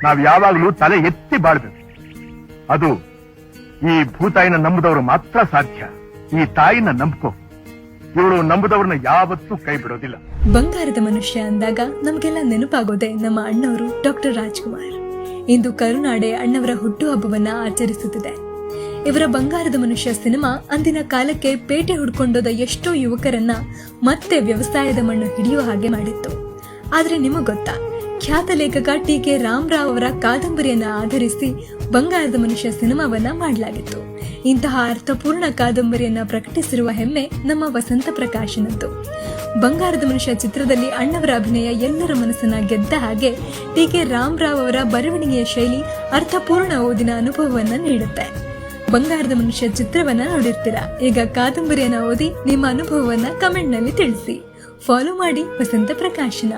ನಾವ್ ಯಾವಾಗ್ಲೂ ತಲೆ ಎತ್ತಿ ಬಾಳ್ಬೇಕು. ಅದು ಈ ಭೂತಾಯಿನ ನಂಬುದವರು ಮಾತ್ರ ಸಾಧ್ಯ. ಈ ತಾಯಿನ ನಂಬ್ಕೋ. ಇವಳು ನಂಬುದವ್ರನ್ನ ಯಾವತ್ತೂ ಕೈ ಬಿಡೋದಿಲ್ಲ. ಬಂಗಾರದ ಮನುಷ್ಯ ಅಂದಾಗ ನಮಗೆಲ್ಲ ನೆನಪಾಗೋದೆ ನಮ್ಮ ಅಣ್ಣವರು ಡಾಕ್ಟರ್ ರಾಜ್ಕುಮಾರ್. ಇಂದು ಕರುನಾಡೆ ಅಣ್ಣವರ ಹುಟ್ಟುಹಬ್ಬವನ್ನ ಆಚರಿಸುತ್ತಿದೆ. ಇವರ ಬಂಗಾರದ ಮನುಷ್ಯ ಸಿನಿಮಾ ಅಂದಿನ ಕಾಲಕ್ಕೆ ಪೇಟೆ ಹುಡ್ಕೊಂಡೋದ ಎಷ್ಟೋ ಯುವಕರನ್ನ ಮತ್ತೆ ವ್ಯವಸಾಯದ ಮಣ್ಣು ಹಿಡಿಯುವ ಹಾಗೆ ಮಾಡಿತ್ತು. ಆದ್ರೆ ನಿಮಗ್ ಗೊತ್ತಾ, ಖ್ಯಾತ ಲೇಖಕ ಟಿ.ಕೆ. ರಾಮರಾವ್ ಅವರ ಕಾದಂಬರಿಯನ್ನ ಆಧರಿಸಿ ಬಂಗಾರದ ಮನುಷ್ಯ ಸಿನಿಮಾವನ್ನ ಮಾಡಲಾಗಿತ್ತು. ಇಂತಹ ಅರ್ಥಪೂರ್ಣ ಕಾದಂಬರಿಯನ್ನ ಪ್ರಕಟಿಸಿರುವ ಹೆಮ್ಮೆ ನಮ್ಮ ವಸಂತ ಪ್ರಕಾಶನದ್ದು. ಬಂಗಾರದ ಮನುಷ್ಯ ಚಿತ್ರದಲ್ಲಿ ಅಣ್ಣವರ ಅಭಿನಯ ಎಲ್ಲರ ಮನಸ್ಸನ್ನ ಗೆದ್ದ ಹಾಗೆ ಟಿ.ಕೆ. ರಾಮರಾವ್ ಅವರ ಬರವಣಿಗೆಯ ಶೈಲಿ ಅರ್ಥಪೂರ್ಣ ಓದಿನ ಅನುಭವವನ್ನ ನೀಡುತ್ತೆ. ಬಂಗಾರದ ಮನುಷ್ಯ ಚಿತ್ರವನ್ನ ನೋಡಿರ್ತೀರಾ. ಈಗ ಕಾದಂಬರಿಯನ್ನ ಓದಿ ನಿಮ್ಮ ಅನುಭವವನ್ನ ಕಮೆಂಟ್ ನಲ್ಲಿ ತಿಳಿಸಿ. ಫಾಲೋ ಮಾಡಿ ವಸಂತ ಪ್ರಕಾಶನ.